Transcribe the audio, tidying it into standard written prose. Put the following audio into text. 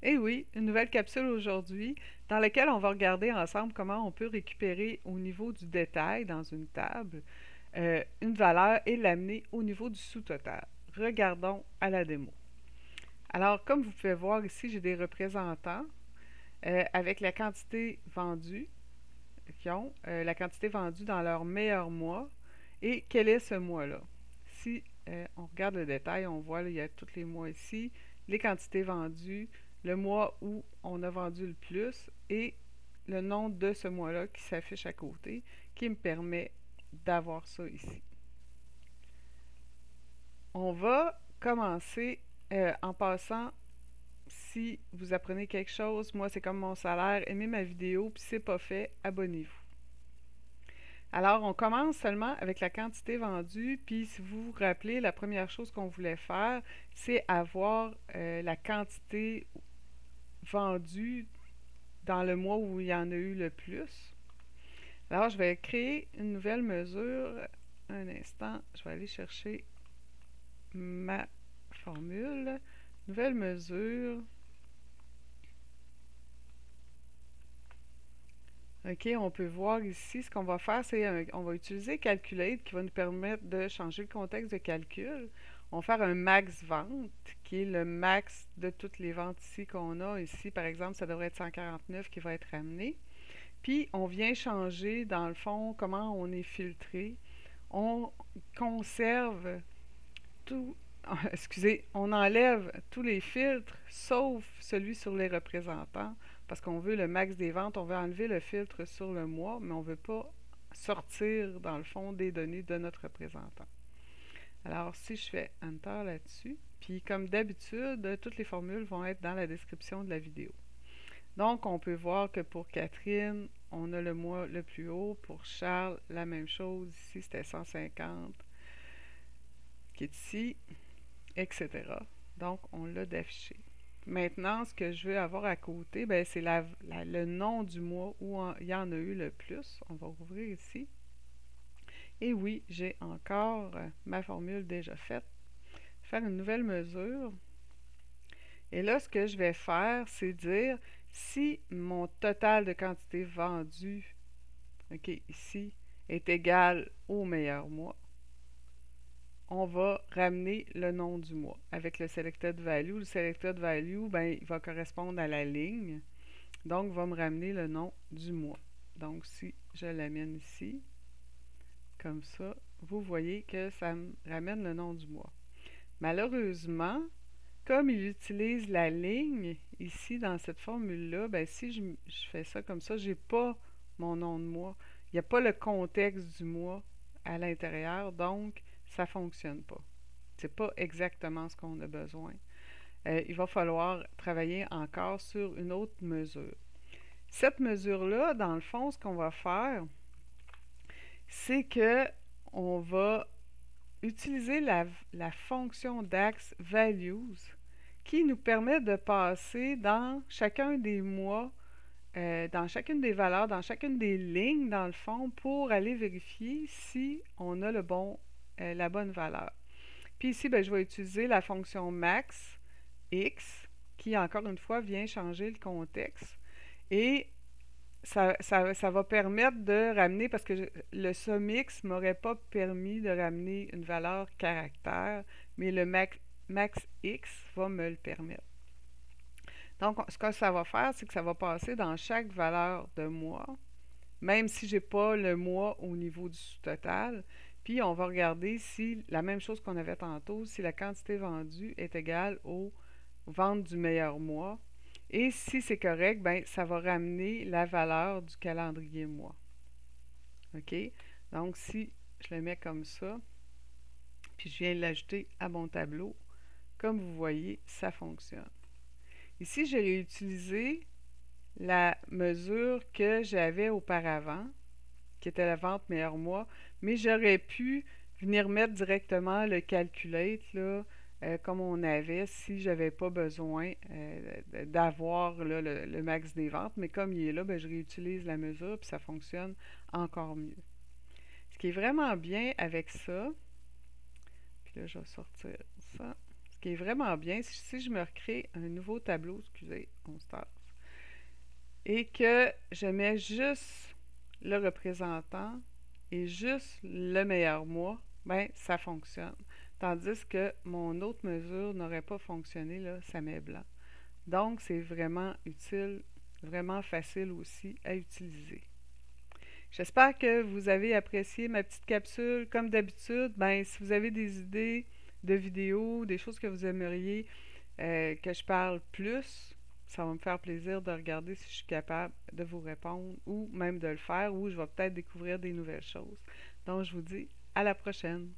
Eh oui, une nouvelle capsule aujourd'hui dans laquelle on va regarder ensemble comment on peut récupérer au niveau du détail dans une table une valeur et l'amener au niveau du sous-total. Regardons à la démo. Alors, comme vous pouvez voir ici, j'ai des représentants avec la quantité vendue, qui ont la quantité vendue dans leur meilleur mois et quel est ce mois-là. Si on regarde le détail, on voit il y a tous les mois ici, les quantités vendues, le mois où on a vendu le plus et le nom de ce mois-là qui s'affiche à côté, qui me permet d'avoir ça ici. On va commencer en passant. Si vous apprenez quelque chose, moi c'est comme mon salaire, aimez ma vidéo, puis si c'est pas fait, abonnez-vous. Alors, on commence seulement avec la quantité vendue, puis si vous vous rappelez, la première chose qu'on voulait faire, c'est avoir la quantité vendue dans le mois où il y en a eu le plus. Alors, je vais créer une nouvelle mesure. Un instant, je vais aller chercher ma formule. Nouvelle mesure. OK, on peut voir ici, ce qu'on va faire, c'est on va utiliser Calculate qui va nous permettre de changer le contexte de calcul. On va faire un max vente, qui est le max de toutes les ventes ici qu'on a. Ici, par exemple, ça devrait être 149 qui va être ramené. Puis, on vient changer, dans le fond, comment on est filtré. On conserve tout, excusez, on enlève tous les filtres, sauf celui sur les représentants, parce qu'on veut le max des ventes, on veut enlever le filtre sur le mois, mais on ne veut pas sortir, dans le fond, des données de notre représentant. Alors, si je fais Enter là-dessus, puis comme d'habitude, toutes les formules vont être dans la description de la vidéo. Donc, on peut voir que pour Catherine, on a le mois le plus haut. Pour Charles, la même chose. Ici, c'était 150, qui est ici, etc. Donc, on l'a d'affiché. Maintenant, ce que je veux avoir à côté, ben, c'est le nom du mois où il y en a eu le plus. On va rouvrir ici. Et oui, j'ai encore ma formule déjà faite. Faire une nouvelle mesure. Et là, ce que je vais faire, c'est dire si mon total de quantité vendue, OK, ici, est égal au meilleur mois, on va ramener le nom du mois avec le selected value. Le selected value, ben, il va correspondre à la ligne. Donc, va me ramener le nom du mois. Donc, si je l'amène ici, comme ça, vous voyez que ça me ramène le nom du mois. Malheureusement, comme il utilise la ligne ici dans cette formule-là, ben, si je fais ça comme ça, je n'ai pas mon nom de mois. Il n'y a pas le contexte du mois à l'intérieur, donc ça ne fonctionne pas. Ce n'est pas exactement ce qu'on a besoin. Il va falloir travailler encore sur une autre mesure. Cette mesure-là, dans le fond, ce qu'on va faire, c'est que on va utiliser la fonction DAX values qui nous permet de passer dans chacun des mois, dans chacune des valeurs, dans chacune des lignes, dans le fond, pour aller vérifier si on a la bonne valeur. Puis ici, ben, je vais utiliser la fonction max x qui, encore une fois, vient changer le contexte. Et ça va permettre de ramener, parce que le SUMX ne m'aurait pas permis de ramener une valeur caractère, mais le max x va me le permettre. Donc, ce que ça va faire, c'est que ça va passer dans chaque valeur de mois, même si je n'ai pas le mois au niveau du sous-total. Puis, on va regarder si, la même chose qu'on avait tantôt, si la quantité vendue est égale aux ventes du meilleur mois. Et si c'est correct, ben, ça va ramener la valeur du calendrier mois. OK? Donc, si je le mets comme ça, puis je viens l'ajouter à mon tableau, comme vous voyez, ça fonctionne. Ici, j'ai réutilisé la mesure que j'avais auparavant, qui était la vente meilleur mois, mais j'aurais pu venir mettre directement le calculate, là, comme on avait, si j'avais pas besoin d'avoir le max des ventes. Mais comme il est là, ben, je réutilise la mesure, puis ça fonctionne encore mieux. Ce qui est vraiment bien avec ça, puis là, je vais sortir ça. Ce qui est vraiment bien, si je me recrée un nouveau tableau, excusez, on se tasse, et que je mets juste le représentant et juste le meilleur mois, ben ça fonctionne. Tandis que mon autre mesure n'aurait pas fonctionné, là, ça met blanc. Donc, c'est vraiment utile, vraiment facile aussi à utiliser. J'espère que vous avez apprécié ma petite capsule. Comme d'habitude, ben, si vous avez des idées de vidéos, des choses que vous aimeriez que je parle plus, ça va me faire plaisir de regarder si je suis capable de vous répondre ou même de le faire, ou je vais peut-être découvrir des nouvelles choses. Donc, je vous dis à la prochaine.